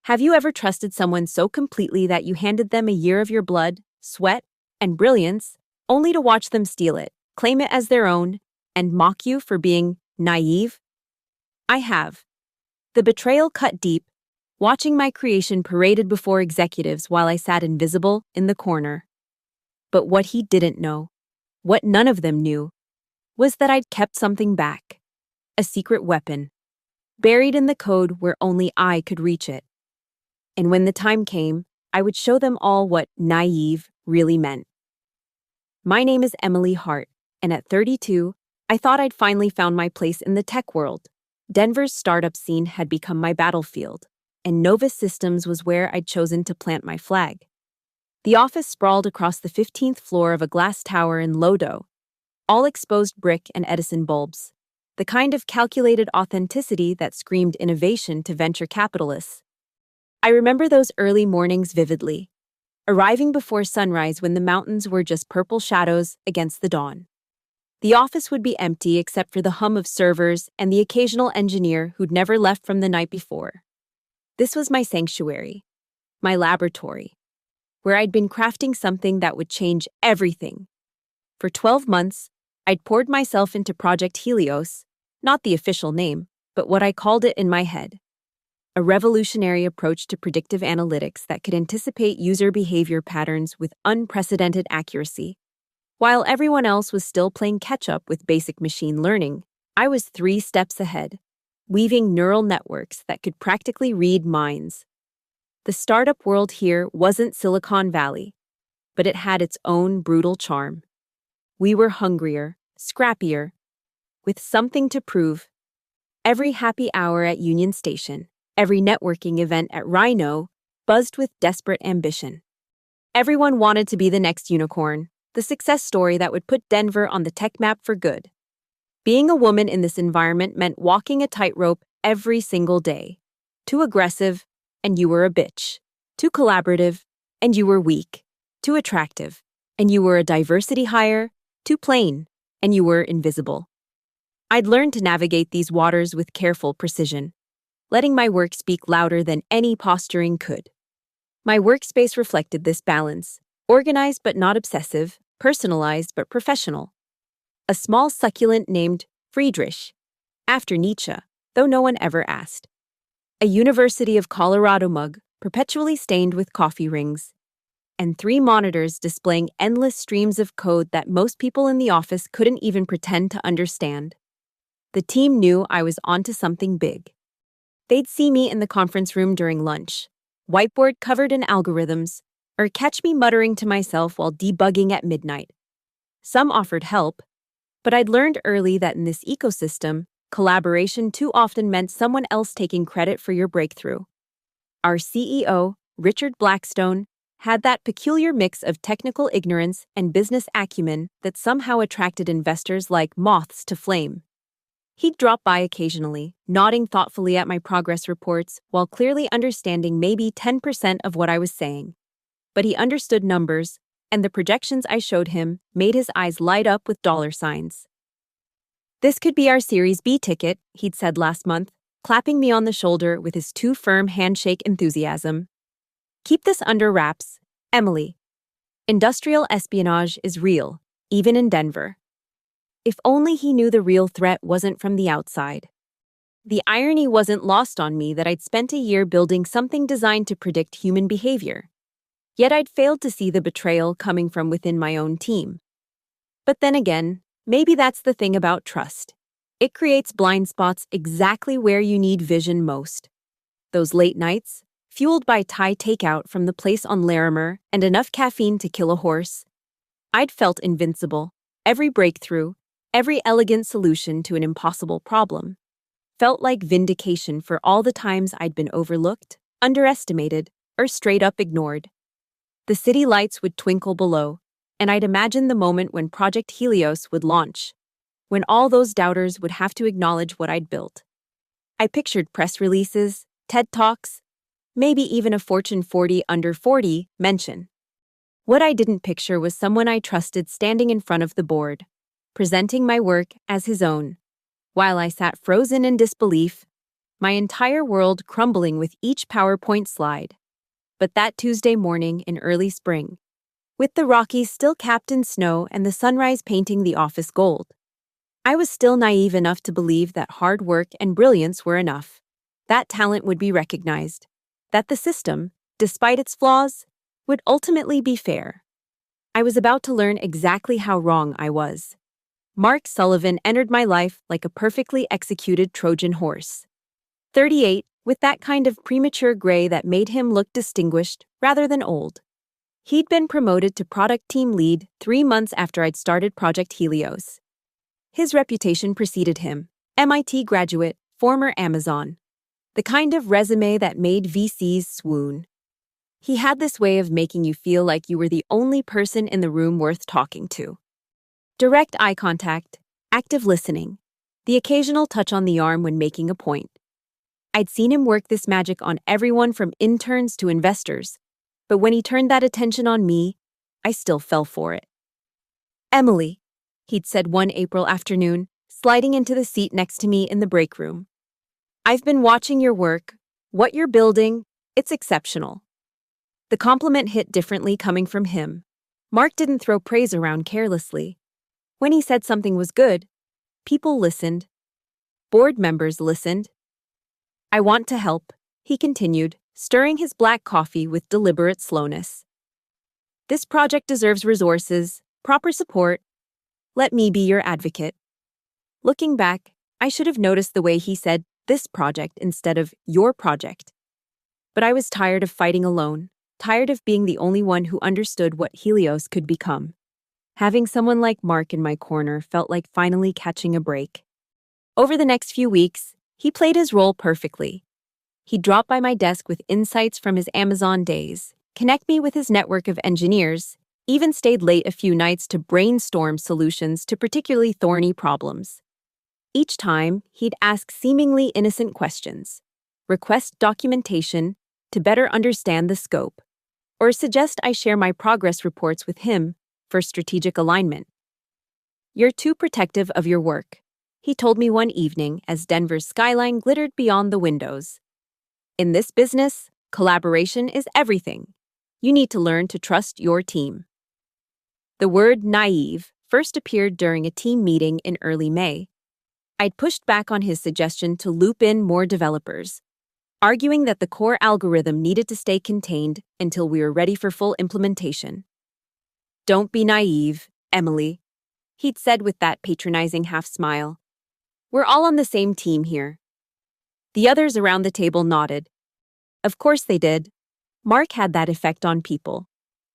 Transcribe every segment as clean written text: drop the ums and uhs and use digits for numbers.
Have you ever trusted someone so completely that you handed them a year of your blood, sweat, and brilliance, only to watch them steal it, claim it as their own, and mock you for being naive? I have. The betrayal cut deep, watching my creation paraded before executives while I sat invisible in the corner. But what he didn't know, what none of them knew, was that I'd kept something back, a secret weapon, buried in the code where only I could reach it. And when the time came, I would show them all what naive really meant. My name is Emily Hart, and at 32, I thought I'd finally found my place in the tech world. Denver's startup scene had become my battlefield, and Novus Systems was where I'd chosen to plant my flag. The office sprawled across the 15th floor of a glass tower in Lodo, all exposed brick and Edison bulbs, the kind of calculated authenticity that screamed innovation to venture capitalists. I remember those early mornings vividly, arriving before sunrise when the mountains were just purple shadows against the dawn. The office would be empty except for the hum of servers and the occasional engineer who'd never left from the night before. This was my sanctuary, my laboratory, where I'd been crafting something that would change everything. For 12 months, I'd poured myself into Project Helios, not the official name, but what I called it in my head. A revolutionary approach to predictive analytics that could anticipate user behavior patterns with unprecedented accuracy. While everyone else was still playing catch-up with basic machine learning, I was 3 steps ahead, weaving neural networks that could practically read minds. The startup world here wasn't Silicon Valley, but it had its own brutal charm. We were hungrier, scrappier, with something to prove. Every happy hour at Union Station, every networking event at Rhino buzzed with desperate ambition. Everyone wanted to be the next unicorn, the success story that would put Denver on the tech map for good. Being a woman in this environment meant walking a tightrope every single day. Too aggressive, and you were a bitch. Too collaborative, and you were weak. Too attractive, and you were a diversity hire. Too plain, and you were invisible. I'd learned to navigate these waters with careful precision, letting my work speak louder than any posturing could. My workspace reflected this balance, organized but not obsessive, personalized but professional. A small succulent named Friedrich, after Nietzsche, though no one ever asked. A University of Colorado mug, perpetually stained with coffee rings. And 3 monitors displaying endless streams of code that most people in the office couldn't even pretend to understand. The team knew I was onto something big. They'd see me in the conference room during lunch, whiteboard covered in algorithms, or catch me muttering to myself while debugging at midnight. Some offered help, but I'd learned early that in this ecosystem, collaboration too often meant someone else taking credit for your breakthrough. Our CEO, Richard Blackstone, had that peculiar mix of technical ignorance and business acumen that somehow attracted investors like moths to flame. He'd drop by occasionally, nodding thoughtfully at my progress reports while clearly understanding maybe 10% of what I was saying. But he understood numbers, and the projections I showed him made his eyes light up with dollar signs. "This could be our Series B ticket," he'd said last month, clapping me on the shoulder with his too firm handshake enthusiasm. "Keep this under wraps, Emily. Industrial espionage is real, even in Denver." If only he knew the real threat wasn't from the outside. The irony wasn't lost on me that I'd spent a year building something designed to predict human behavior. Yet I'd failed to see the betrayal coming from within my own team. But then again, maybe that's the thing about trust. It creates blind spots exactly where you need vision most. Those late nights, fueled by Thai takeout from the place on Larimer and enough caffeine to kill a horse, I'd felt invincible. Every breakthrough, every elegant solution to an impossible problem, felt like vindication for all the times I'd been overlooked, underestimated, or straight up ignored. The city lights would twinkle below, and I'd imagine the moment when Project Helios would launch, when all those doubters would have to acknowledge what I'd built. I pictured press releases, TED Talks, maybe even a Fortune 40 under 40 mention. What I didn't picture was someone I trusted standing in front of the board, presenting my work as his own, while I sat frozen in disbelief, my entire world crumbling with each PowerPoint slide. But that Tuesday morning in early spring, with the Rockies still capped in snow and the sunrise painting the office gold, I was still naive enough to believe that hard work and brilliance were enough, that talent would be recognized, that the system, despite its flaws, would ultimately be fair. I was about to learn exactly how wrong I was. Mark Sullivan entered my life like a perfectly executed Trojan horse. 38, with that kind of premature gray that made him look distinguished rather than old. He'd been promoted to product team lead 3 months after I'd started Project Helios. His reputation preceded him, MIT graduate, former Amazon. The kind of resume that made VCs swoon. He had this way of making you feel like you were the only person in the room worth talking to. Direct eye contact, active listening, the occasional touch on the arm when making a point. I'd seen him work this magic on everyone from interns to investors, but when he turned that attention on me, I still fell for it. "Emily," he'd said one April afternoon, sliding into the seat next to me in the break room. "I've been watching your work. What you're building, it's exceptional." The compliment hit differently coming from him. Mark didn't throw praise around carelessly. When he said something was good, people listened. Board members listened. "I want to help," he continued, stirring his black coffee with deliberate slowness. "This project deserves resources, proper support. Let me be your advocate." Looking back, I should have noticed the way he said "this project" instead of "your project." But I was tired of fighting alone, tired of being the only one who understood what Helios could become. Having someone like Mark in my corner felt like finally catching a break. Over the next few weeks, he played his role perfectly. He'd drop by my desk with insights from his Amazon days, connect me with his network of engineers, even stayed late a few nights to brainstorm solutions to particularly thorny problems. Each time, he'd ask seemingly innocent questions, request documentation to better understand the scope, or suggest I share my progress reports with him for strategic alignment. "You're too protective of your work," he told me one evening as Denver's skyline glittered beyond the windows. "In this business, collaboration is everything. You need to learn to trust your team." The word naive first appeared during a team meeting in early May. I'd pushed back on his suggestion to loop in more developers, arguing that the core algorithm needed to stay contained until we were ready for full implementation. "Don't be naive, Emily," he'd said with that patronizing half-smile. "We're all on the same team here." The others around the table nodded. Of course they did. Mark had that effect on people,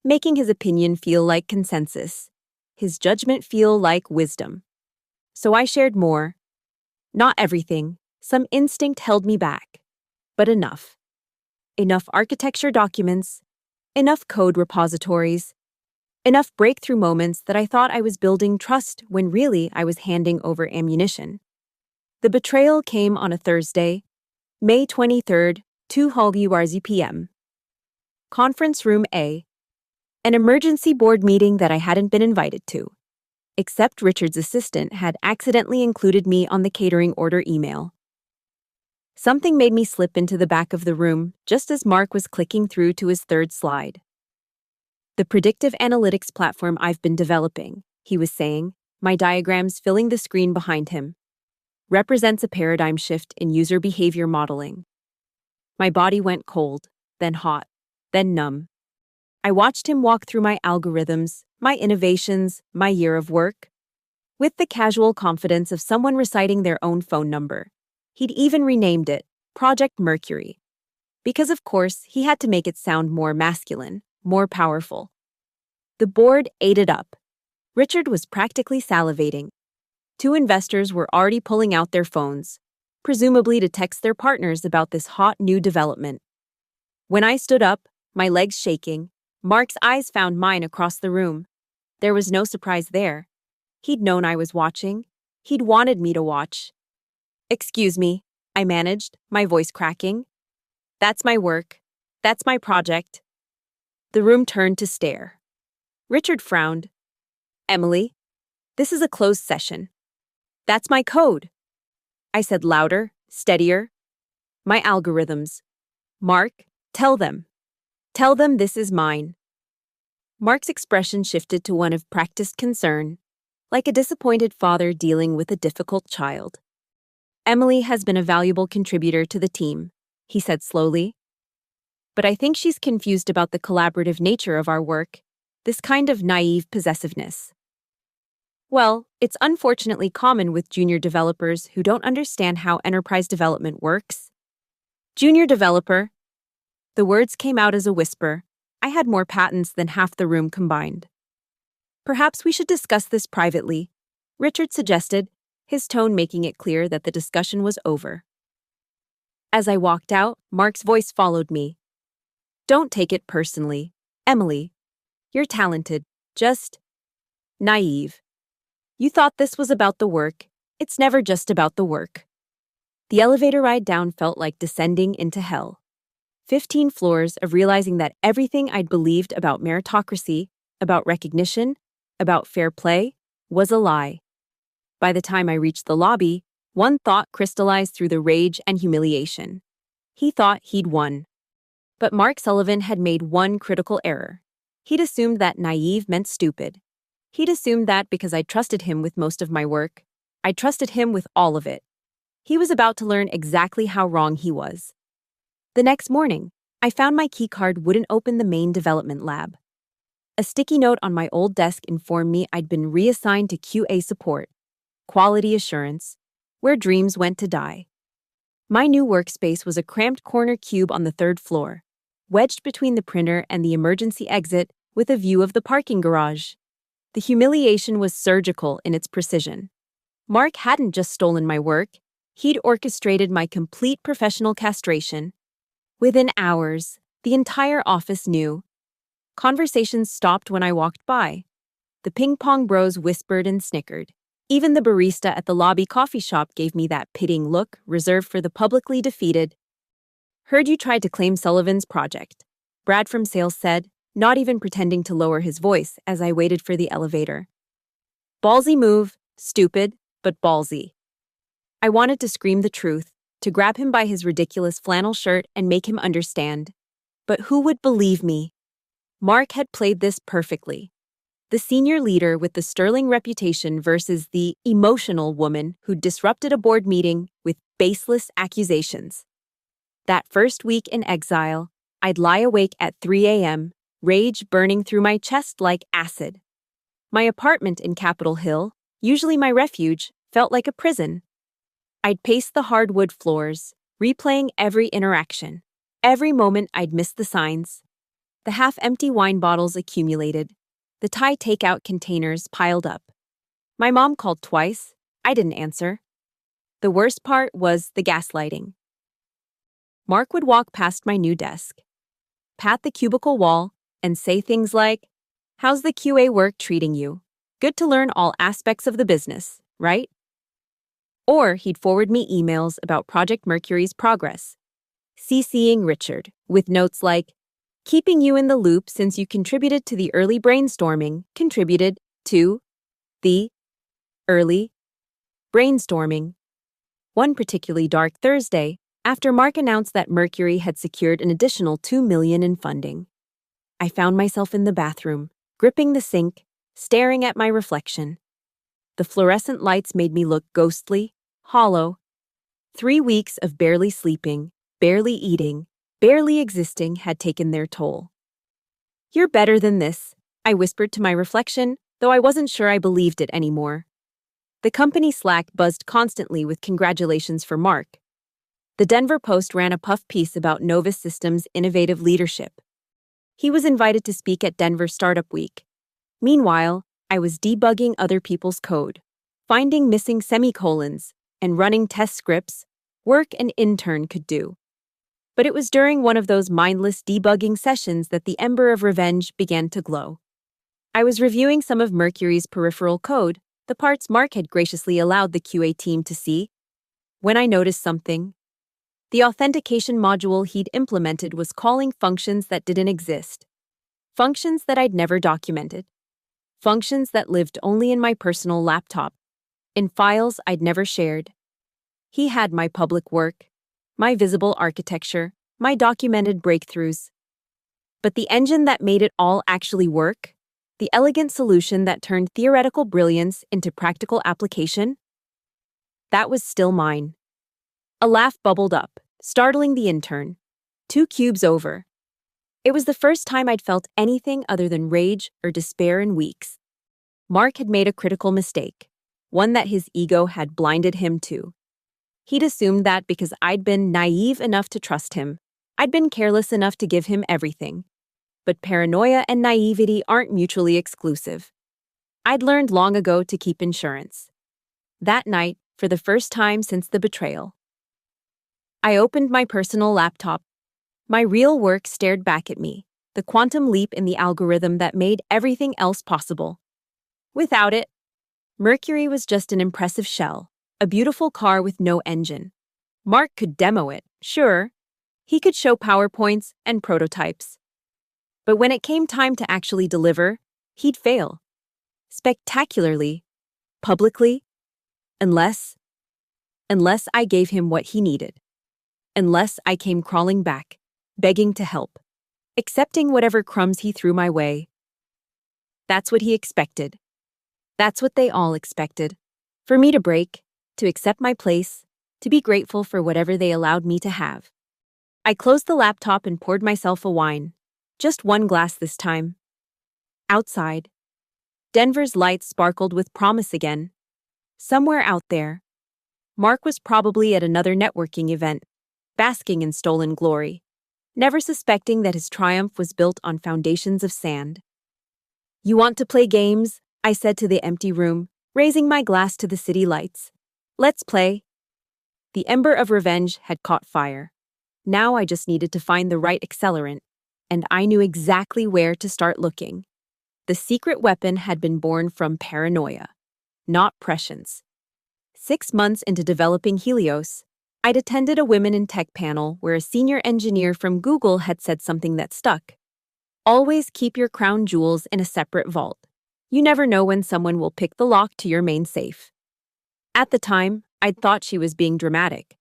making his opinion feel like consensus, his judgment feel like wisdom. So I shared more. Not everything. Some instinct held me back. But enough. Enough architecture documents, enough code repositories, enough breakthrough moments that I thought I was building trust when really I was handing over ammunition. The betrayal came on a Thursday, May 23rd, 2:00 p.m. Conference Room A. An emergency board meeting that I hadn't been invited to, except Richard's assistant had accidentally included me on the catering order email. Something made me slip into the back of the room just as Mark was clicking through to his third slide. "The predictive analytics platform I've been developing," he was saying, my diagrams filling the screen behind him, "represents a paradigm shift in user behavior modeling." My body went cold, then hot, then numb. I watched him walk through my algorithms, my innovations, my year of work, with the casual confidence of someone reciting their own phone number. He'd even renamed it Project Mercury, because of course he had to make it sound more masculine, more powerful. The board ate it up. Richard was practically salivating. 2 investors were already pulling out their phones, presumably to text their partners about this hot new development. When I stood up, my legs shaking, Mark's eyes found mine across the room. There was no surprise there. He'd known I was watching. He'd wanted me to watch. "Excuse me," I managed, my voice cracking. "That's my work. That's my project." The room turned to stare. Richard frowned. "Emily, this is a closed session." "That's my code," I said louder, steadier. My algorithms. Mark, tell them. Tell them this is mine. Mark's expression shifted to one of practiced concern, like a disappointed father dealing with a difficult child. Emily has been a valuable contributor to the team, he said slowly. But I think she's confused about the collaborative nature of our work, this kind of naive possessiveness. Well, it's unfortunately common with junior developers who don't understand how enterprise development works. Junior developer. The words came out as a whisper. I had more patents than half the room combined. Perhaps we should discuss this privately, Richard suggested, his tone making it clear that the discussion was over. As I walked out, Mark's voice followed me. Don't take it personally, Emily. You're talented, just naive. You thought this was about the work. It's never just about the work. The elevator ride down felt like descending into hell. 15 floors of realizing that everything I'd believed about meritocracy, about recognition, about fair play, was a lie. By the time I reached the lobby, one thought crystallized through the rage and humiliation. He thought he'd won. But Mark Sullivan had made one critical error. He'd assumed that naive meant stupid. He'd assumed that because I trusted him with most of my work, I trusted him with all of it. He was about to learn exactly how wrong he was. The next morning, I found my keycard wouldn't open the main development lab. A sticky note on my old desk informed me I'd been reassigned to QA support, quality assurance, where dreams went to die. My new workspace was a cramped corner cube on the 3rd floor, wedged between the printer and the emergency exit with a view of the parking garage. The humiliation was surgical in its precision. Mark hadn't just stolen my work, he'd orchestrated my complete professional castration. Within hours, the entire office knew. Conversations stopped when I walked by. The ping-pong bros whispered and snickered. Even the barista at the lobby coffee shop gave me that pitying look reserved for the publicly defeated. Heard you tried to claim Sullivan's project, Brad from sales said, not even pretending to lower his voice as I waited for the elevator. Ballsy move, stupid, but ballsy. I wanted to scream the truth, to grab him by his ridiculous flannel shirt and make him understand. But who would believe me? Mark had played this perfectly. The senior leader with the sterling reputation versus the emotional woman who disrupted a board meeting with baseless accusations. That first week in exile, I'd lie awake at 3 a.m., rage burning through my chest like acid. My apartment in Capitol Hill, usually my refuge, felt like a prison. I'd pace the hardwood floors, replaying every interaction. Every moment I'd missed the signs. The half-empty wine bottles accumulated. The Thai takeout containers piled up. My mom called twice. I didn't answer. The worst part was the gaslighting. Mark would walk past my new desk, pat the cubicle wall, and say things like, "How's the QA work treating you? Good to learn all aspects of the business, right?" Or he'd forward me emails about Project Mercury's progress, CCing Richard, with notes like, "Keeping you in the loop since you contributed to the early brainstorming, contributed to the early brainstorming." One particularly dark Thursday, after Mark announced that Mercury had secured an additional $2 million in funding, I found myself in the bathroom, gripping the sink, staring at my reflection. The fluorescent lights made me look ghostly, hollow. 3 weeks of barely sleeping, barely eating, barely existing had taken their toll. "You're better than this," I whispered to my reflection, though I wasn't sure I believed it anymore. The company Slack buzzed constantly with congratulations for Mark. The Denver Post ran a puff piece about Novus Systems' innovative leadership. He was invited to speak at Denver Startup Week. Meanwhile, I was debugging other people's code, finding missing semicolons, and running test scripts, work an intern could do. But it was during one of those mindless debugging sessions that the ember of revenge began to glow. I was reviewing some of Mercury's peripheral code, the parts Mark had graciously allowed the QA team to see, when I noticed something. The authentication module he'd implemented was calling functions that didn't exist. Functions that I'd never documented. Functions that lived only in my personal laptop, in files I'd never shared. He had my public work. my visible architecture, my documented breakthroughs. But the engine that made it all actually work, the elegant solution that turned theoretical brilliance into practical application, that was still mine. A laugh bubbled up, startling the intern. 2 cubes over. It was the first time I'd felt anything other than rage or despair in weeks. Mark had made a critical mistake, one that his ego had blinded him to. He'd assumed that because I'd been naive enough to trust him, I'd been careless enough to give him everything. But paranoia and naivety aren't mutually exclusive. I'd learned long ago to keep insurance. That night, for the first time since the betrayal, I opened my personal laptop. My real work stared back at me, the quantum leap in the algorithm that made everything else possible. Without it, Mercury was just an impressive shell, a beautiful car with no engine. Mark could demo it, sure. He could show PowerPoints and prototypes. But when it came time to actually deliver, he'd fail. Spectacularly. Publicly. Unless I gave him what he needed. Unless I came crawling back, begging to help, accepting whatever crumbs he threw my way. That's what he expected. That's what they all expected. For me to break, to accept my place, to be grateful for whatever they allowed me to have. I closed the laptop and poured myself a wine. Just 1 glass this time. Outside, Denver's lights sparkled with promise again. Somewhere out there, Mark was probably at another networking event, basking in stolen glory, never suspecting that his triumph was built on foundations of sand. "You want to play games?" I said to the empty room, raising my glass to the city lights. "Let's play." The ember of revenge had caught fire. Now I just needed to find the right accelerant, and I knew exactly where to start looking. The secret weapon had been born from paranoia, not prescience. 6 months into developing Helios, I'd attended a Women in Tech panel where a senior engineer from Google had said something that stuck. Always keep your crown jewels in a separate vault. You never know when someone will pick the lock to your main safe. At the time, I'd thought she was being dramatic.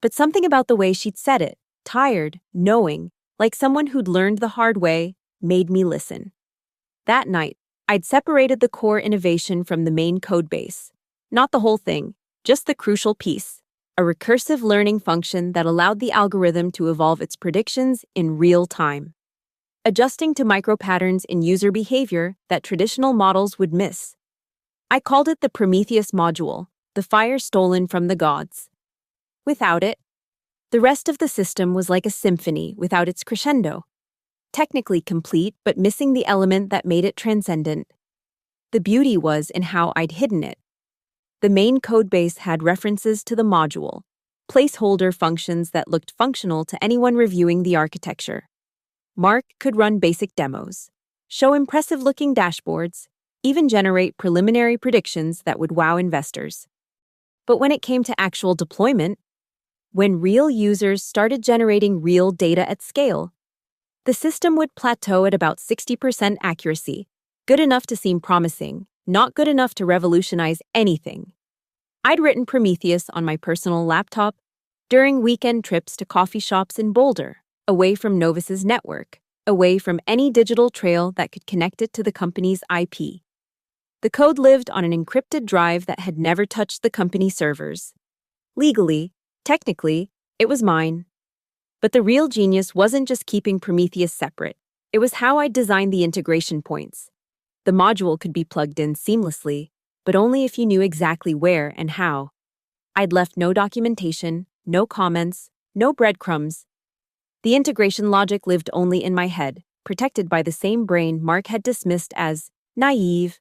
But something about the way she'd said it, tired, knowing, like someone who'd learned the hard way, made me listen. That night, I'd separated the core innovation from the main code base. Not the whole thing, just the crucial piece. A recursive learning function that allowed the algorithm to evolve its predictions in real time, adjusting to micropatterns in user behavior that traditional models would miss. I called it the Prometheus module, the fire stolen from the gods. Without it, the rest of the system was like a symphony without its crescendo, technically complete but missing the element that made it transcendent. The beauty was in how I'd hidden it. The main codebase had references to the module, placeholder functions that looked functional to anyone reviewing the architecture. Mark could run basic demos, show impressive-looking dashboards, even generate preliminary predictions that would wow investors. But when it came to actual deployment, when real users started generating real data at scale, the system would plateau at about 60% accuracy, good enough to seem promising, not good enough to revolutionize anything. I'd written Prometheus on my personal laptop during weekend trips to coffee shops in Boulder, away from Novus's network, away from any digital trail that could connect it to the company's IP. The code lived on an encrypted drive that had never touched the company servers. Legally, technically, it was mine. But the real genius wasn't just keeping Prometheus separate. It was how I'd designed the integration points. The module could be plugged in seamlessly, but only if you knew exactly where and how. I'd left no documentation, no comments, no breadcrumbs. The integration logic lived only in my head, protected by the same brain Mark had dismissed as naive.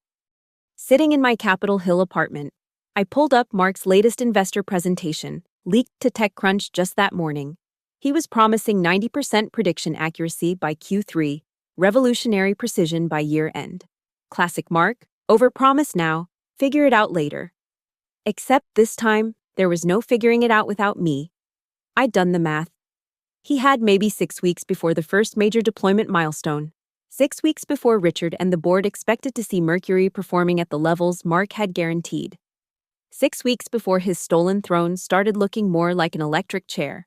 Sitting in my Capitol Hill apartment, I pulled up Mark's latest investor presentation, leaked to TechCrunch just that morning. He was promising 90% prediction accuracy by Q3, revolutionary precision by year-end. Classic Mark, overpromise now, figure it out later. Except this time, there was no figuring it out without me. I'd done the math. He had maybe 6 weeks before the first major deployment milestone. 6 weeks before Richard and the board expected to see Mercury performing at the levels Mark had guaranteed. 6 weeks before his stolen throne started looking more like an electric chair,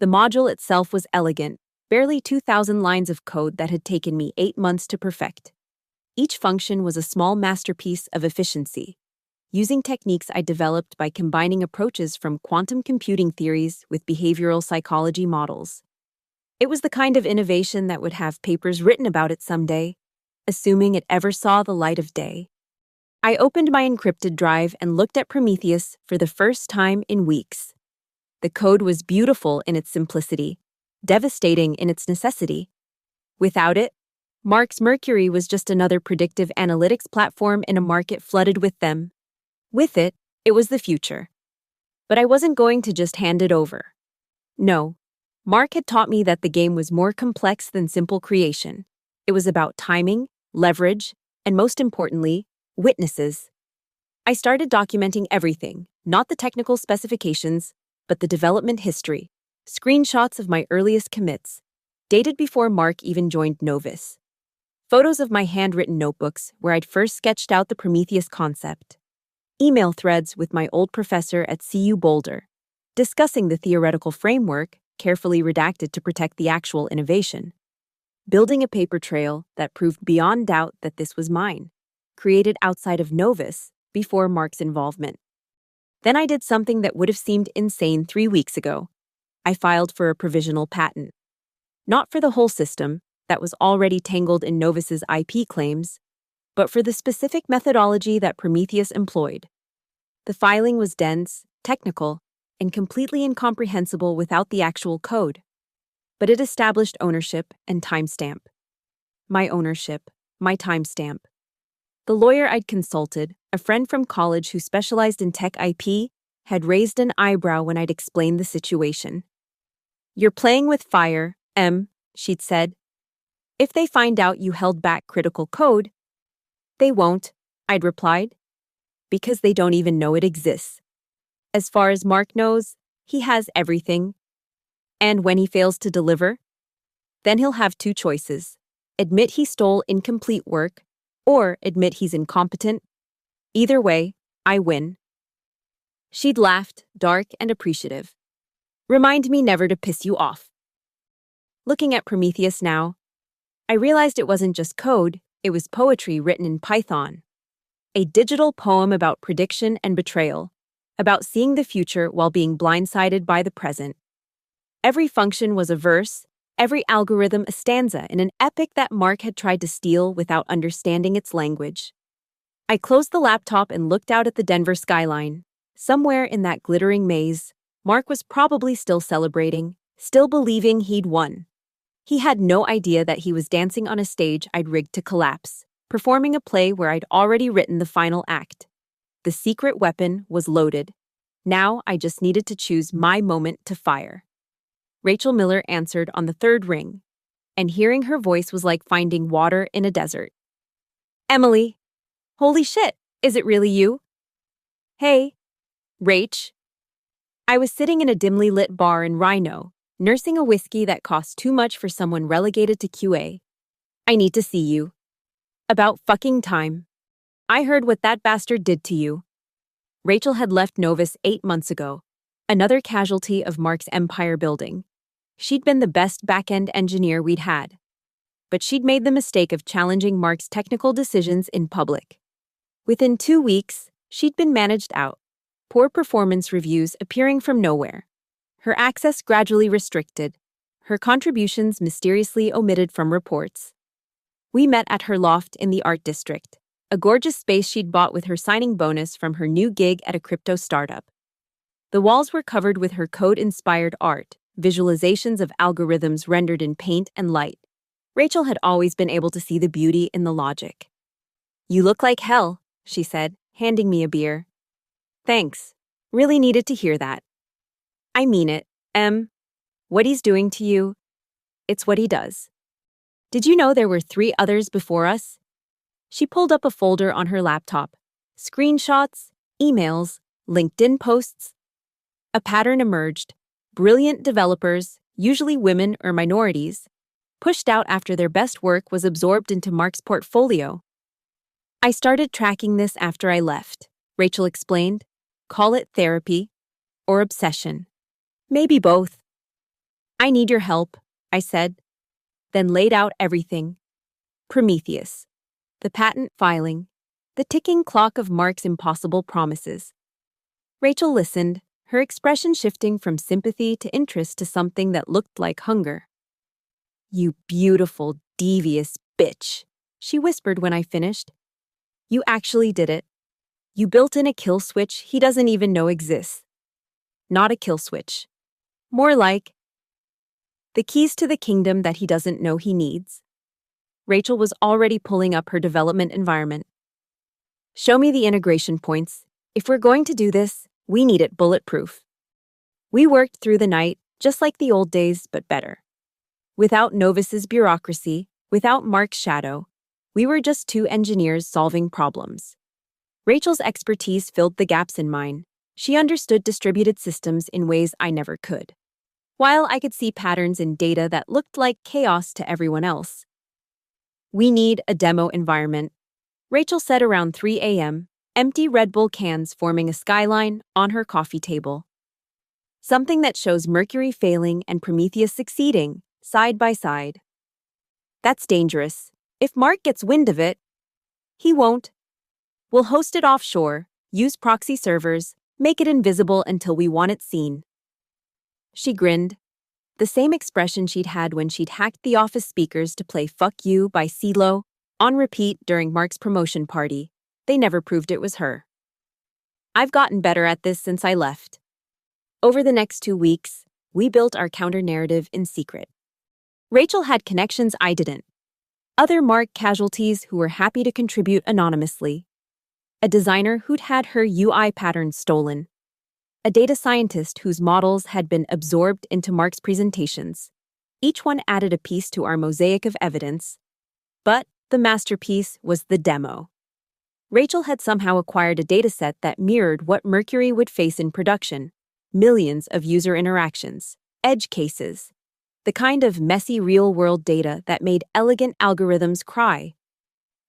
The module itself was elegant, barely 2,000 lines of code that had taken me 8 months to perfect. Each function was a small masterpiece of efficiency, using techniques I developed by combining approaches from quantum computing theories with behavioral psychology models. It was the kind of innovation that would have papers written about it someday, assuming it ever saw the light of day. I opened my encrypted drive and looked at Prometheus for the first time in weeks. The code was beautiful in its simplicity, devastating in its necessity. Without it, Mark's Mercury was just another predictive analytics platform in a market flooded with them. With it, it was the future. But I wasn't going to just hand it over. No. Mark had taught me that the game was more complex than simple creation. It was about timing, leverage, and most importantly, witnesses. I started documenting everything, not the technical specifications, but the development history, screenshots of my earliest commits, dated before Mark even joined Novus. Photos of my handwritten notebooks where I'd first sketched out the Prometheus concept. Email threads with my old professor at CU Boulder, discussing the theoretical framework, carefully redacted to protect the actual innovation. Building a paper trail that proved beyond doubt that this was mine, created outside of Novus before Mark's involvement. Then I did something that would have seemed insane 3 weeks ago. I filed for a provisional patent. Not for the whole system, that was already tangled in Novus's IP claims, but for the specific methodology that Prometheus employed. The filing was dense, technical, and completely incomprehensible without the actual code. But it established ownership and timestamp. My ownership, my timestamp. The lawyer I'd consulted, a friend from college who specialized in tech IP, had raised an eyebrow when I'd explained the situation. "You're playing with fire, she'd said. "If they find out you held back critical code—" "They won't," I'd replied, "because they don't even know it exists. As far as Mark knows, he has everything. And when he fails to deliver, then he'll have 2 choices. Admit he stole incomplete work, or admit he's incompetent. Either way, I win." She'd laughed, dark and appreciative. "Remind me never to piss you off." Looking at Prometheus now, I realized it wasn't just code, it was poetry written in Python. A digital poem about prediction and betrayal, about seeing the future while being blindsided by the present. Every function was a verse, every algorithm a stanza in an epic that Mark had tried to steal without understanding its language. I closed the laptop and looked out at the Denver skyline. Somewhere in that glittering maze, Mark was probably still celebrating, still believing he'd won. He had no idea that he was dancing on a stage I'd rigged to collapse, performing a play where I'd already written the final act. The secret weapon was loaded. Now I just needed to choose my moment to fire. Rachel Miller answered on the 3rd ring, and hearing her voice was like finding water in a desert. "Emily. Holy shit, is it really you?" "Hey, Rach." I was sitting in a dimly lit bar in Rhino, nursing a whiskey that cost too much for someone relegated to QA. "I need to see you." "About fucking time. I heard what that bastard did to you." Rachel had left Novus 8 months ago, another casualty of Mark's empire building. She'd been the best back-end engineer we'd had. But she'd made the mistake of challenging Mark's technical decisions in public. Within 2 weeks, she'd been managed out, poor performance reviews appearing from nowhere. Her access gradually restricted, her contributions mysteriously omitted from reports. We met at her loft in the art district, a gorgeous space she'd bought with her signing bonus from her new gig at a crypto startup. The walls were covered with her code-inspired art, visualizations of algorithms rendered in paint and light. Rachel had always been able to see the beauty in the logic. "You look like hell," she said, handing me a beer. "Thanks. Really needed to hear that." "I mean it, What he's doing to you, it's what he does. Did you know there were 3 others before us?" She pulled up a folder on her laptop. Screenshots, emails, LinkedIn posts. A pattern emerged. Brilliant developers, usually women or minorities, pushed out after their best work was absorbed into Mark's portfolio. "I started tracking this after I left," Rachel explained. "Call it therapy or obsession. Maybe both." I need your help, I said, then laid out everything. Prometheus, the patent filing, the ticking clock of Mark's impossible promises. Rachel listened, her expression shifting from sympathy to interest to something that looked like hunger. You beautiful, devious bitch, she whispered when I finished. You actually did it. You built in a kill switch he doesn't even know exists. Not a kill switch. More like the keys to the kingdom that he doesn't know he needs. Rachel was already pulling up her development environment. Show me the integration points. If we're going to do this, we need it bulletproof. We worked through the night, just like the old days, but better. Without Novus's bureaucracy, without Mark's shadow, we were just two engineers solving problems. Rachel's expertise filled the gaps in mine. She understood distributed systems in ways I never could, while I could see patterns in data that looked like chaos to everyone else. We need a demo environment, Rachel said around 3 a.m., empty Red Bull cans forming a skyline on her coffee table. Something that shows Mercury failing and Prometheus succeeding, side by side. That's dangerous. If Mark gets wind of it, he won't. We'll host it offshore, use proxy servers, make it invisible until we want it seen. She grinned, the same expression she'd had when she'd hacked the office speakers to play Fuck You by CeeLo on repeat during Mark's promotion party. They never proved it was her. I've gotten better at this since I left. Over the next 2 weeks, we built our counter-narrative in secret. Rachel had connections I didn't. Other Mark casualties who were happy to contribute anonymously. A designer who'd had her UI patterns stolen. A data scientist whose models had been absorbed into Mark's presentations. Each one added a piece to our mosaic of evidence. But the masterpiece was the demo. Rachel had somehow acquired a dataset that mirrored what Mercury would face in production. Millions of user interactions, edge cases, the kind of messy real-world data that made elegant algorithms cry.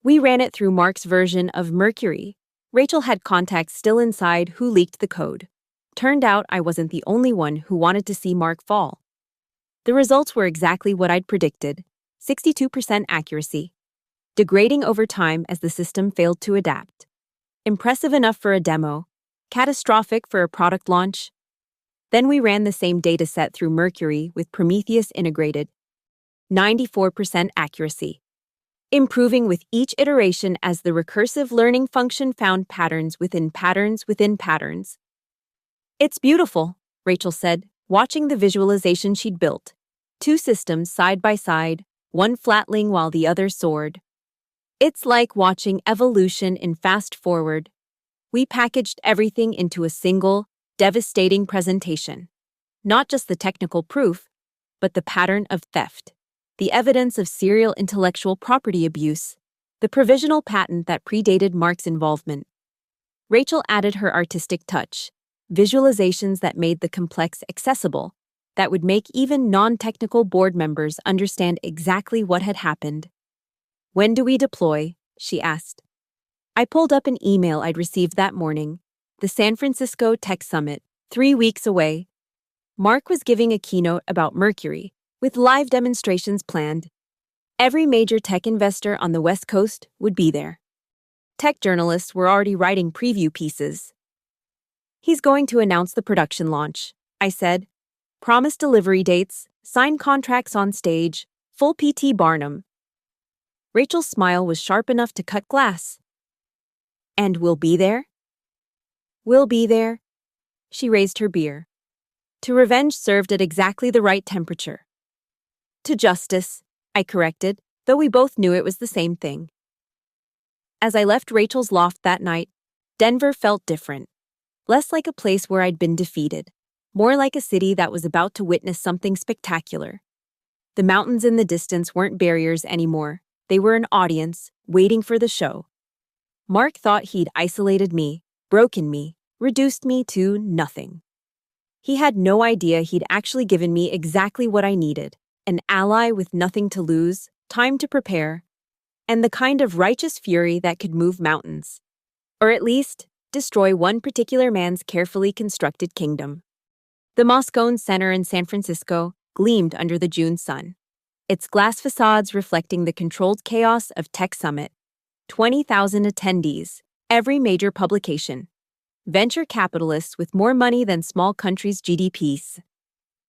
We ran it through Mark's version of Mercury. Rachel had contacts still inside who leaked the code. Turned out I wasn't the only one who wanted to see Mark fall. The results were exactly what I'd predicted, 62% accuracy. Degrading over time as the system failed to adapt. Impressive enough for a demo, catastrophic for a product launch. Then we ran the same dataset through Mercury with Prometheus integrated. 94% accuracy. Improving with each iteration as the recursive learning function found patterns within patterns within patterns. It's beautiful, Rachel said, watching the visualization she'd built. 2 systems side by side, one flatling while the other soared. It's like watching evolution in fast forward. We packaged everything into a single, devastating presentation. Not just the technical proof, but the pattern of theft, the evidence of serial intellectual property abuse, the provisional patent that predated Mark's involvement. Rachel added her artistic touch, visualizations that made the complex accessible, that would make even non-technical board members understand exactly what had happened. When do we deploy? She asked. I pulled up an email I'd received that morning. The San Francisco Tech Summit, 3 weeks away. Mark was giving a keynote about Mercury, with live demonstrations planned. Every major tech investor on the West Coast would be there. Tech journalists were already writing preview pieces. He's going to announce the production launch, I said. Promise delivery dates, sign contracts on stage, full PT Barnum. Rachel's smile was sharp enough to cut glass. And we'll be there? We'll be there. She raised her beer. To revenge served at exactly the right temperature. To justice, I corrected, though we both knew it was the same thing. As I left Rachel's loft that night, Denver felt different. Less like a place where I'd been defeated. More like a city that was about to witness something spectacular. The mountains in the distance weren't barriers anymore. They were an audience, waiting for the show. Mark thought he'd isolated me, broken me, reduced me to nothing. He had no idea he'd actually given me exactly what I needed, an ally with nothing to lose, time to prepare, and the kind of righteous fury that could move mountains. Or at least, destroy one particular man's carefully constructed kingdom. The Moscone Center in San Francisco, gleamed under the June sun, its glass facades reflecting the controlled chaos of Tech Summit. 20,000 attendees, every major publication. Venture capitalists with more money than small countries' GDPs.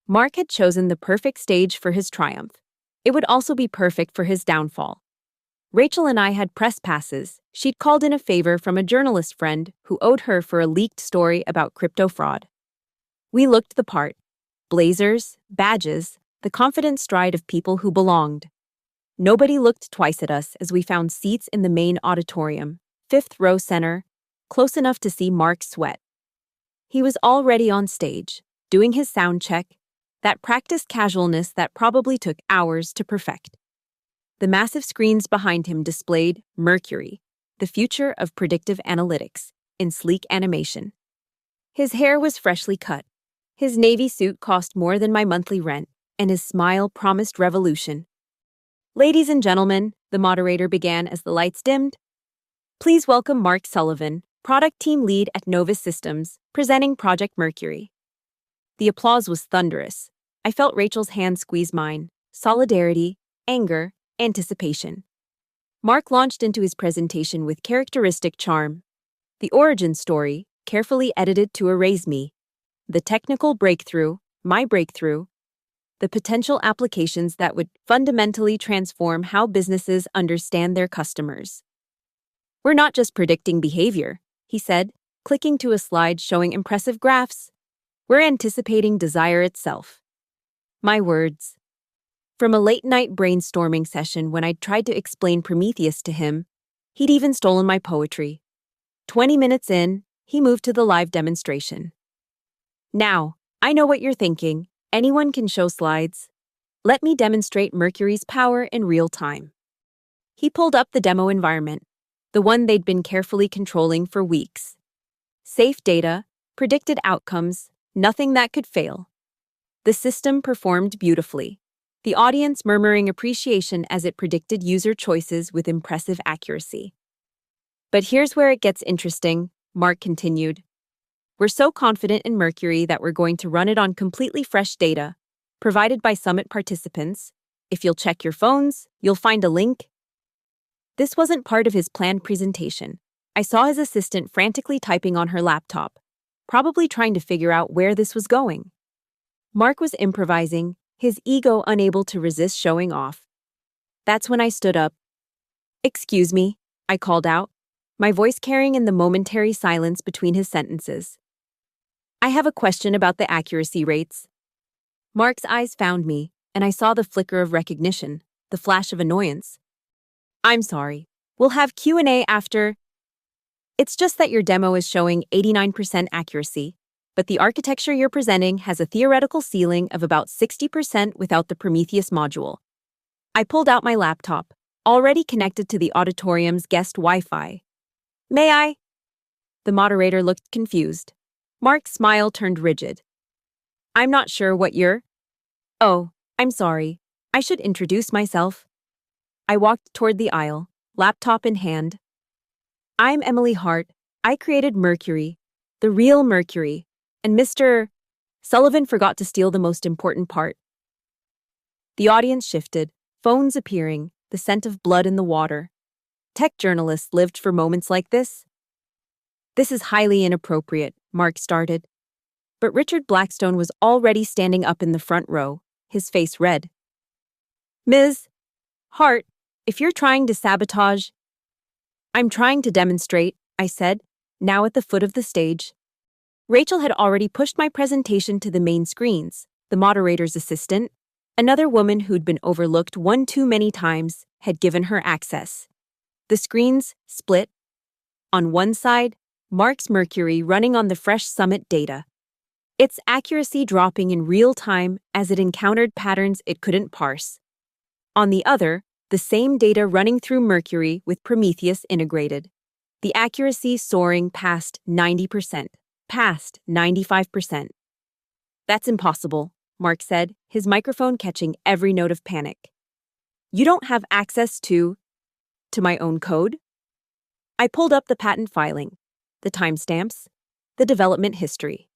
Mark had chosen the perfect stage for his triumph. It would also be perfect for his downfall. Rachel and I had press passes. She'd called in a favor from a journalist friend who owed her for a leaked story about crypto fraud. We looked the part. Blazers, badges, the confident stride of people who belonged. Nobody looked twice at us as we found seats in the main auditorium, fifth row center, close enough to see Mark sweat. He was already on stage, doing his sound check, that practiced casualness that probably took hours to perfect. The massive screens behind him displayed Mercury, the future of predictive analytics, in sleek animation. His hair was freshly cut. His navy suit cost more than my monthly rent, and his smile promised revolution. Ladies and gentlemen, the moderator began as the lights dimmed. Please welcome Mark Sullivan, product team lead at Novus Systems, presenting Project Mercury. The applause was thunderous. I felt Rachel's hand squeeze mine. Solidarity, anger, anticipation. Mark launched into his presentation with characteristic charm. The origin story, carefully edited to erase me. The technical breakthrough, my breakthrough. The potential applications that would fundamentally transform how businesses understand their customers. We're not just predicting behavior, he said, clicking to a slide showing impressive graphs. We're anticipating desire itself. My words. From a late-night brainstorming session when I'd tried to explain Prometheus to him, he'd even stolen my poetry. 20 minutes in, he moved to the live demonstration. Now, I know what you're thinking. Anyone can show slides. Let me demonstrate Mercury's power in real time. He pulled up the demo environment, the one they'd been carefully controlling for weeks. Safe data, predicted outcomes, nothing that could fail. The system performed beautifully, the audience murmuring appreciation as it predicted user choices with impressive accuracy. But here's where it gets interesting, Mark continued. We're so confident in Mercury that we're going to run it on completely fresh data, provided by Summit participants. If you'll check your phones, you'll find a link. This wasn't part of his planned presentation. I saw his assistant frantically typing on her laptop, probably trying to figure out where this was going. Mark was improvising, his ego unable to resist showing off. That's when I stood up. "Excuse me," I called out, my voice carrying in the momentary silence between his sentences. "I have a question about the accuracy rates." Mark's eyes found me, and I saw the flicker of recognition, the flash of annoyance. "I'm sorry. We'll have Q&A after. It's just that your demo is showing 89% accuracy, but the architecture you're presenting has a theoretical ceiling of about 60% without the Prometheus module." I pulled out my laptop, already connected to the auditorium's guest Wi-Fi. "May I?" The moderator looked confused. Mark's smile turned rigid. "I'm not sure what you're—" "Oh, I'm sorry. I should introduce myself." I walked toward the aisle, laptop in hand. "I'm Emily Hart. I created Mercury, the real Mercury, and Mr. Sullivan forgot to steal the most important part." The audience shifted, phones appearing, the scent of blood in the water. Tech journalists lived for moments like this. "This is highly inappropriate," Mark started. But Richard Blackstone was already standing up in the front row, his face red. "Ms. Hart, if you're trying to sabotage—" "I'm trying to demonstrate," I said, now at the foot of the stage. Rachel had already pushed my presentation to the main screens. The moderator's assistant, another woman who'd been overlooked one too many times, had given her access. The screens split. On one side, Mark's Mercury running on the fresh Summit data, its accuracy dropping in real time as it encountered patterns it couldn't parse. On the other, the same data running through Mercury with Prometheus integrated, the accuracy soaring past 90%, past 95%. "That's impossible," Mark said, his microphone catching every note of panic. "You don't have access to my own code?" I pulled up the patent filing, the timestamps, the development history.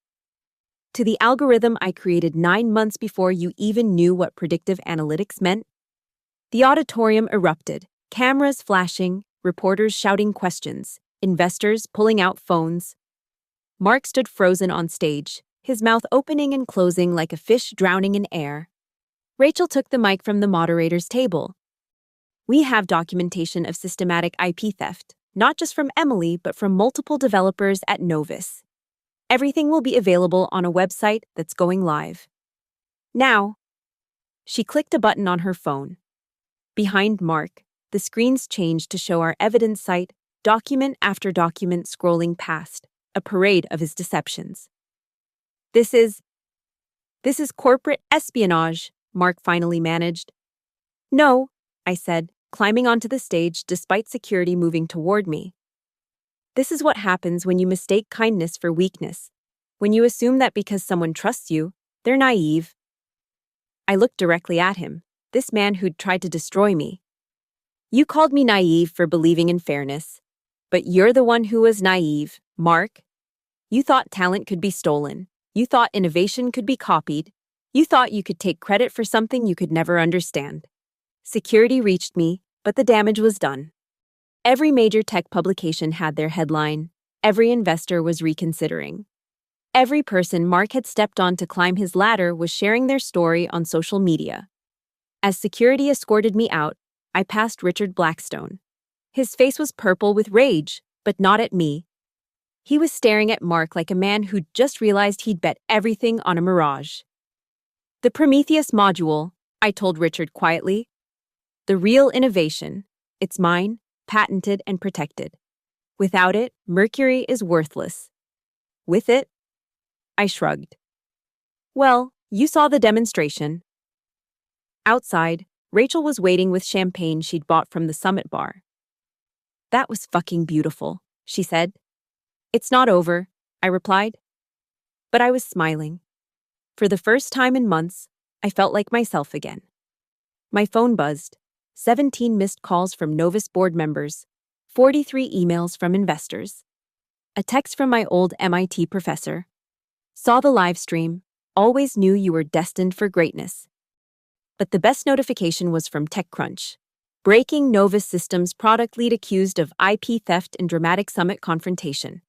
to the algorithm I created 9 months before you even knew what predictive analytics meant. The auditorium erupted, cameras flashing, reporters shouting questions, investors pulling out phones. Mark stood frozen on stage, his mouth opening and closing like a fish drowning in air. Rachel took the mic from the moderator's table. We have documentation of systematic IP theft, not just from Emily, but from multiple developers at Novus. Everything will be available on a website that's going live. Now, she clicked a button on her phone. Behind Mark, the screens changed to show our evidence site, document after document scrolling past, a parade of his deceptions. This is corporate espionage, Mark finally managed. No, I said, climbing onto the stage despite security moving toward me. This is what happens when you mistake kindness for weakness, when you assume that because someone trusts you, they're naive. I looked directly at him, this man who'd tried to destroy me. You called me naive for believing in fairness, but you're the one who was naive, Mark. You thought talent could be stolen. You thought innovation could be copied. You thought you could take credit for something you could never understand. Security reached me, but the damage was done. Every major tech publication had their headline. Every investor was reconsidering. Every person Mark had stepped on to climb his ladder was sharing their story on social media. As security escorted me out, I passed Richard Blackstone. His face was purple with rage, but not at me. He was staring at Mark like a man who'd just realized he'd bet everything on a mirage. The Prometheus module, I told Richard quietly. The real innovation. It's mine, patented and protected. Without it, Mercury is worthless. With it, I shrugged. Well, you saw the demonstration. Outside, Rachel was waiting with champagne she'd bought from the Summit bar. That was fucking beautiful, she said. It's not over, I replied. But I was smiling. For the first time in months, I felt like myself again. My phone buzzed. 17 missed calls from Novus board members, 43 emails from investors. A text from my old MIT professor. Saw the live stream, always knew you were destined for greatness. But the best notification was from TechCrunch. Breaking Novus Systems product lead accused of IP theft in dramatic summit confrontation.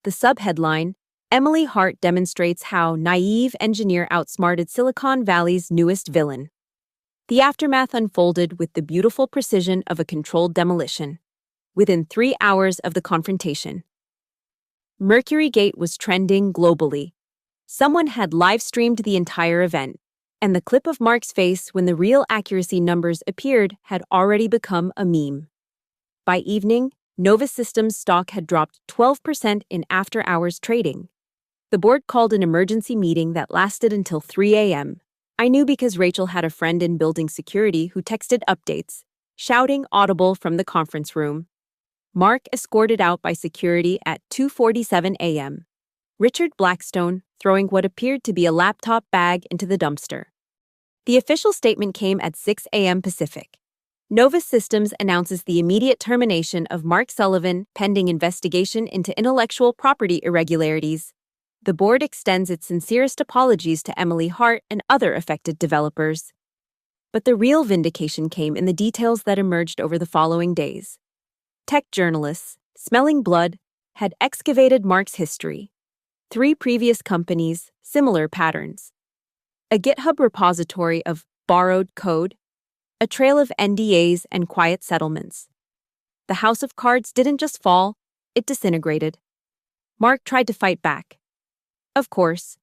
The subheadline, Emily Hart demonstrates how naive engineer outsmarted Silicon Valley's newest villain. The aftermath unfolded with the beautiful precision of a controlled demolition. Within 3 hours of the confrontation, Mercury Gate was trending globally. Someone had live-streamed the entire event, and the clip of Mark's face when the real accuracy numbers appeared had already become a meme. By evening, Novus Systems stock had dropped 12% in after-hours trading. The board called an emergency meeting that lasted until 3 a.m. I knew because Rachel had a friend in building security who texted updates, shouting audible from the conference room. Mark escorted out by security at 2:47 a.m. Richard Blackstone throwing what appeared to be a laptop bag into the dumpster. The official statement came at 6 a.m. Pacific. Novus Systems announces the immediate termination of Mark Sullivan pending investigation into intellectual property irregularities. The board extends its sincerest apologies to Emily Hart and other affected developers. But the real vindication came in the details that emerged over the following days. Tech journalists, smelling blood, had excavated Mark's history. 3 previous companies, similar patterns. A GitHub repository of borrowed code, a trail of NDAs and quiet settlements. The house of cards didn't just fall, it disintegrated. Mark tried to fight back. Of course.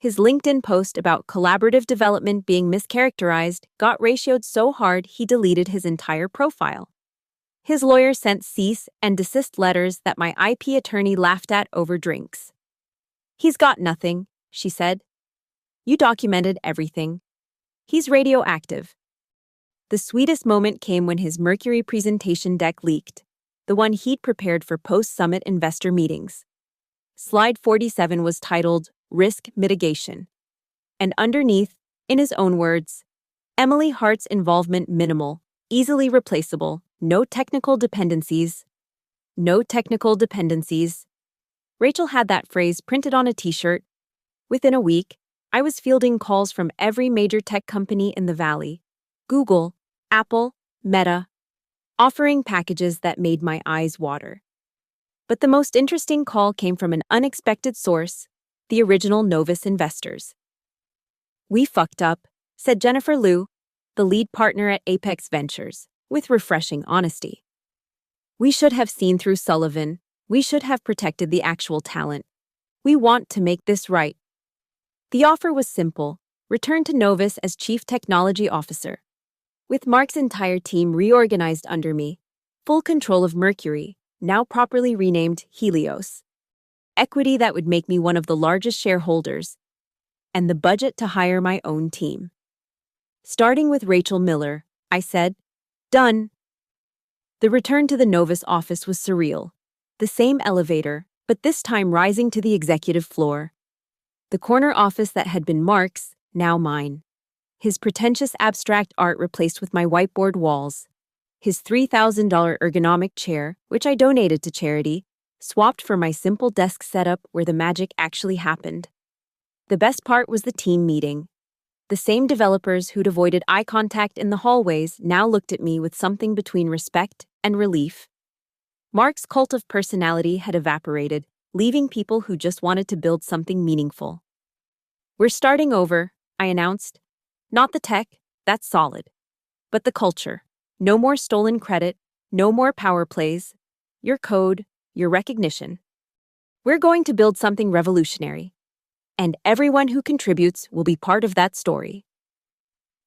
His LinkedIn post about collaborative development being mischaracterized got ratioed so hard he deleted his entire profile. His lawyer sent cease and desist letters that my IP attorney laughed at over drinks. He's got nothing, she said. You documented everything. He's radioactive. The sweetest moment came when his Mercury presentation deck leaked, the one he'd prepared for post-summit investor meetings. Slide 47 was titled Risk Mitigation. And underneath, in his own words, Emily Hart's involvement minimal, easily replaceable, no technical dependencies. No technical dependencies. Rachel had that phrase printed on a t-shirt. Within a week, I was fielding calls from every major tech company in the Valley: Google, Apple, Meta, offering packages that made my eyes water. But the most interesting call came from an unexpected source: the original Novus investors. "We fucked up," said Jennifer Liu, the lead partner at Apex Ventures, with refreshing honesty. "We should have seen through Sullivan. We should have protected the actual talent. We want to make this right." The offer was simple: return to Novus as Chief Technology Officer. With Mark's entire team reorganized under me, full control of Mercury, now properly renamed Helios, equity that would make me one of the largest shareholders, and the budget to hire my own team. Starting with Rachel Miller, I said, "Done." The return to the Novus office was surreal. The same elevator, but this time rising to the executive floor. The corner office that had been Mark's, now mine. His pretentious abstract art replaced with my whiteboard walls. His $3,000 ergonomic chair, which I donated to charity, swapped for my simple desk setup where the magic actually happened. The best part was the team meeting. The same developers who'd avoided eye contact in the hallways now looked at me with something between respect and relief. Mark's cult of personality had evaporated, leaving people who just wanted to build something meaningful. "We're starting over," I announced. "Not the tech, that's solid. But the culture. No more stolen credit, no more power plays. Your code, your recognition. We're going to build something revolutionary. And everyone who contributes will be part of that story."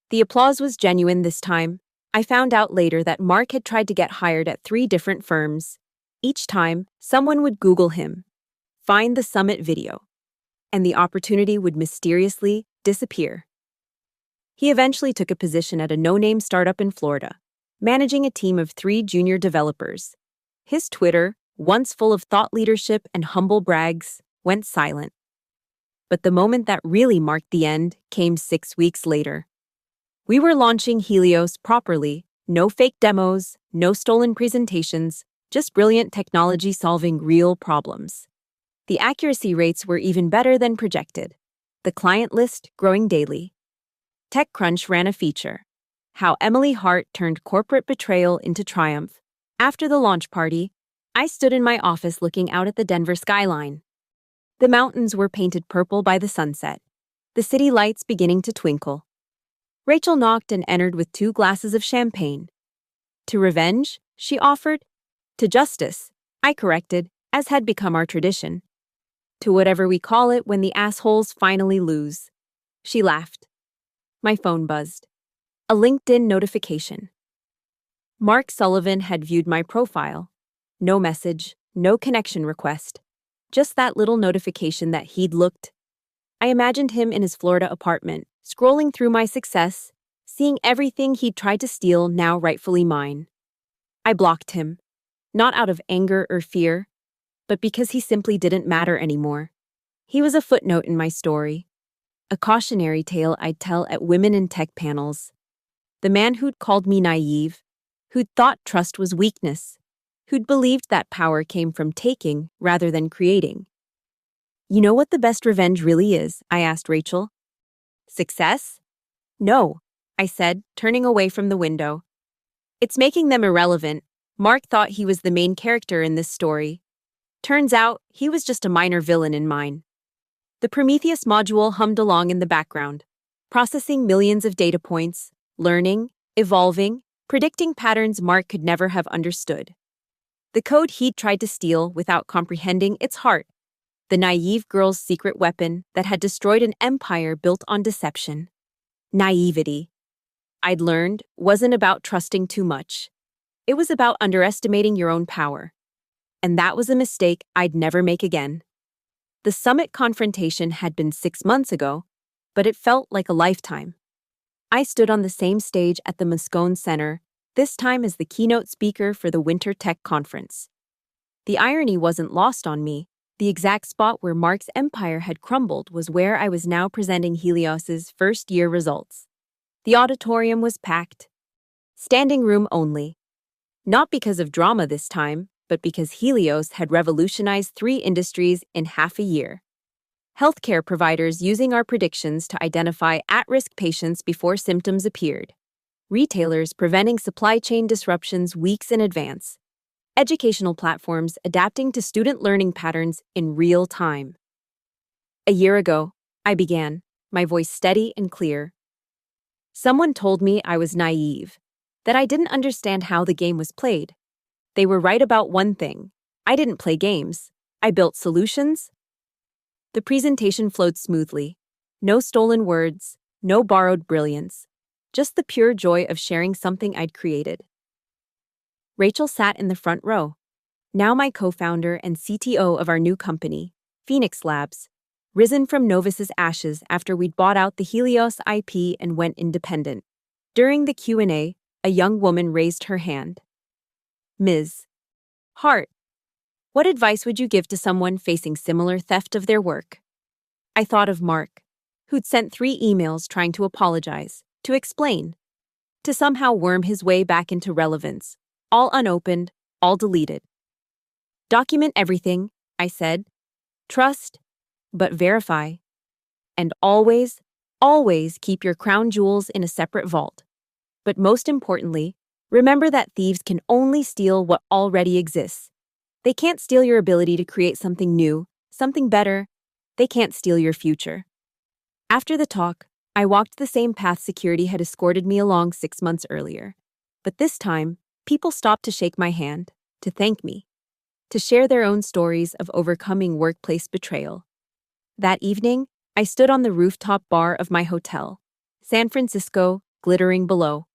The applause was genuine this time. I found out later that Mark had tried to get hired at 3 different firms. Each time, someone would Google him, find the summit video, and the opportunity would mysteriously disappear. He eventually took a position at a no-name startup in Florida, managing a team of 3 junior developers. His Twitter, once full of thought leadership and humble brags, went silent. But the moment that really marked the end came 6 weeks later. We were launching Helios properly: no fake demos, no stolen presentations, just brilliant technology solving real problems. The accuracy rates were even better than projected, the client list growing daily. TechCrunch ran a feature: how Emily Hart turned corporate betrayal into triumph. After the launch party, I stood in my office looking out at the Denver skyline. The mountains were painted purple by the sunset, the city lights beginning to twinkle. Rachel knocked and entered with 2 glasses of champagne. "To revenge?" she offered. "To justice," I corrected, as had become our tradition. "To whatever we call it when the assholes finally lose." She laughed. My phone buzzed. A LinkedIn notification. Mark Sullivan had viewed my profile. No message, no connection request. Just that little notification that he'd looked. I imagined him in his Florida apartment, scrolling through my success, seeing everything he'd tried to steal now rightfully mine. I blocked him, not out of anger or fear, but because he simply didn't matter anymore. He was a footnote in my story, a cautionary tale I'd tell at women in tech panels. The man who'd called me naive, who'd thought trust was weakness, who'd believed that power came from taking rather than creating. "You know what the best revenge really is?" I asked Rachel. "Success?" "No," I said, turning away from the window. "It's making them irrelevant." Mark thought he was the main character in this story. Turns out, he was just a minor villain in mine. The Prometheus module hummed along in the background, processing millions of data points, learning, evolving, predicting patterns Mark could never have understood. The code he'd tried to steal without comprehending its heart, the naive girl's secret weapon that had destroyed an empire built on deception. Naivety, I'd learned, wasn't about trusting too much. It was about underestimating your own power. And that was a mistake I'd never make again. The summit confrontation had been 6 months ago, but it felt like a lifetime. I stood on the same stage at the Moscone Center, this time as the keynote speaker for the Winter Tech Conference. The irony wasn't lost on me. The exact spot where Mark's empire had crumbled was where I was now presenting Helios's first-year results. The auditorium was packed. Standing room only. Not because of drama this time, but because Helios had revolutionized 3 industries in half a year. healthcare providers using our predictions to identify at-risk patients before symptoms appeared, retailers preventing supply chain disruptions weeks in advance, educational platforms adapting to student learning patterns in real time. A year ago, I began, my voice steady and clear. Someone told me I was naive, that I didn't understand how the game was played. They were right about one thing. I didn't play games. I built solutions. The presentation flowed smoothly. No stolen words, no borrowed brilliance, just the pure joy of sharing something I'd created. Rachel sat in the front row, now my co-founder and CTO of our new company, Phoenix Labs, risen from Novus's ashes after we'd bought out the Helios IP and went independent. During the Q&A, a young woman raised her hand. Ms. Hart, what advice would you give to someone facing similar theft of their work? I thought of Mark, who'd sent 3 emails trying to apologize, to explain, to somehow worm his way back into relevance, all unopened, all deleted. Document everything, I said. Trust, but verify. And always, always keep your crown jewels in a separate vault. But most importantly, remember that thieves can only steal what already exists. They can't steal your ability to create something new, something better. They can't steal your future. After the talk, I walked the same path security had escorted me along 6 months earlier. But this time, people stopped to shake my hand, to thank me, to share their own stories of overcoming workplace betrayal. That evening, I stood on the rooftop bar of my hotel, San Francisco, glittering below.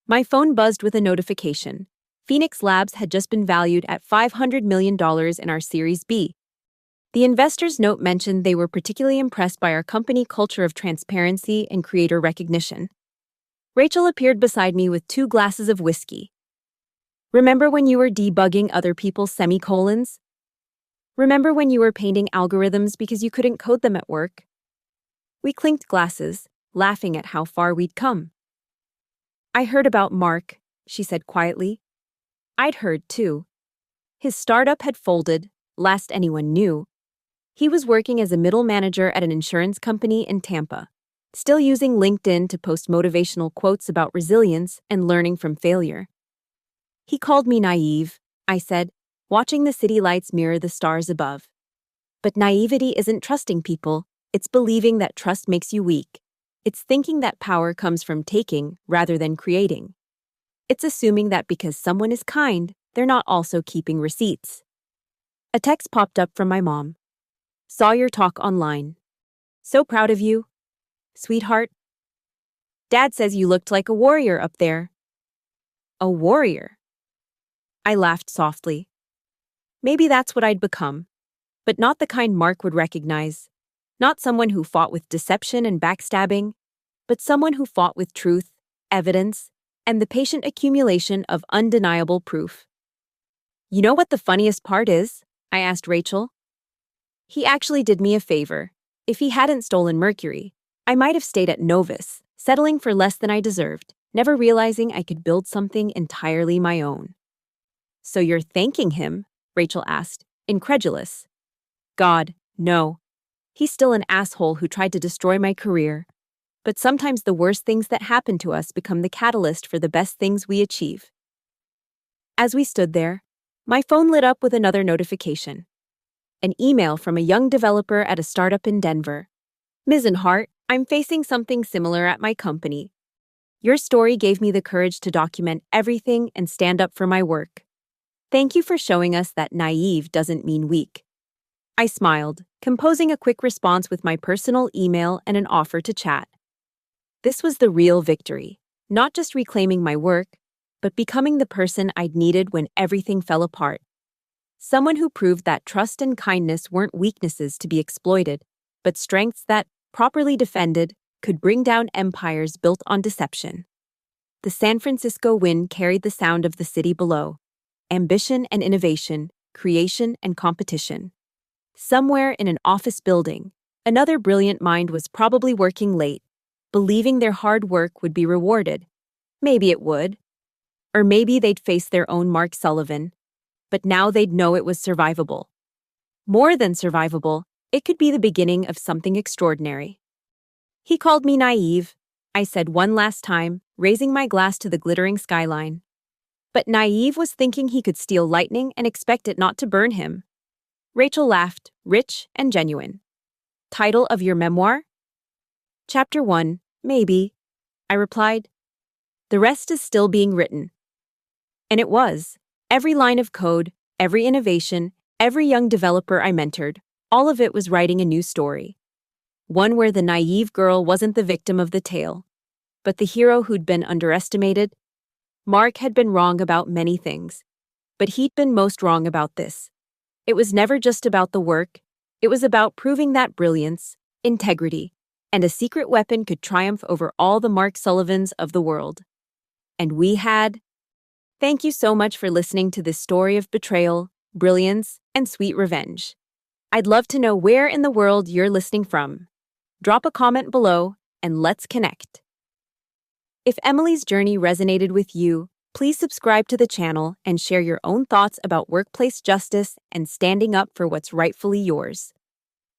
My phone buzzed with a notification. Phoenix Labs had just been valued at $500 million in our Series B. The investor's note mentioned they were particularly impressed by our company culture of transparency and creator recognition. Rachel appeared beside me with 2 glasses of whiskey. Remember when you were debugging other people's semicolons? Remember when you were painting algorithms because you couldn't code them at work? We clinked glasses, laughing at how far we'd come. I heard about Mark, she said quietly. I'd heard, too. His startup had folded, last anyone knew. He was working as a middle manager at an insurance company in Tampa, still using LinkedIn to post motivational quotes about resilience and learning from failure. He called me naive, I said, watching the city lights mirror the stars above. But naivety isn't trusting people, it's believing that trust makes you weak. It's thinking that power comes from taking rather than creating. It's assuming that because someone is kind, they're not also keeping receipts. A text popped up from my mom. Saw your talk online. So proud of you. Sweetheart. Dad says you looked like a warrior up there. A warrior? I laughed softly. Maybe that's what I'd become, but not the kind Mark would recognize. Not someone who fought with deception and backstabbing, but someone who fought with truth, evidence, and the patient accumulation of undeniable proof. You know what the funniest part is? I asked Rachel. He actually did me a favor. If he hadn't stolen Mercury, I might have stayed at Novus, settling for less than I deserved, never realizing I could build something entirely my own. So you're thanking him? Rachel asked, incredulous. God, no. He's still an asshole who tried to destroy my career. But sometimes the worst things that happen to us become the catalyst for the best things we achieve. As we stood there, my phone lit up with another notification. An email from a young developer at a startup in Denver. Ms. Hart, I'm facing something similar at my company. Your story gave me the courage to document everything and stand up for my work. Thank you for showing us that naive doesn't mean weak. I smiled, composing a quick response with my personal email and an offer to chat. This was the real victory, not just reclaiming my work, but becoming the person I'd needed when everything fell apart. Someone who proved that trust and kindness weren't weaknesses to be exploited, but strengths that, properly defended, could bring down empires built on deception. The San Francisco wind carried the sound of the city below. Ambition and innovation, creation and competition. Somewhere in an office building, another brilliant mind was probably working late, believing their hard work would be rewarded. Maybe it would. Or maybe they'd face their own Mark Sullivan. But now they'd know it was survivable. More than survivable, It could be the beginning of something extraordinary. He called me naive, I said one last time, raising my glass to the glittering skyline. But naive was thinking he could steal lightning and expect it not to burn him. Rachel laughed, rich and genuine. Title of your memoir? Chapter 1, maybe, I replied. The rest is still being written. And it was. Every line of code, every innovation, every young developer I mentored, all of it was writing a new story. One where the naive girl wasn't the victim of the tale, but the hero who'd been underestimated. Mark had been wrong about many things, but he'd been most wrong about this. It was never just about the work, it was about proving that brilliance, integrity, and a secret weapon could triumph over all the Mark Sullivans of the world. And we had. Thank you so much for listening to this story of betrayal, brilliance, and sweet revenge. I'd love to know where in the world you're listening from. Drop a comment below, and let's connect. If Emily's journey resonated with you, please subscribe to the channel and share your own thoughts about workplace justice and standing up for what's rightfully yours.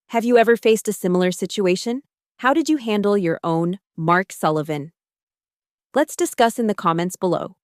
Have you ever faced a similar situation? How did you handle your own Mark Sullivan? Let's discuss in the comments below.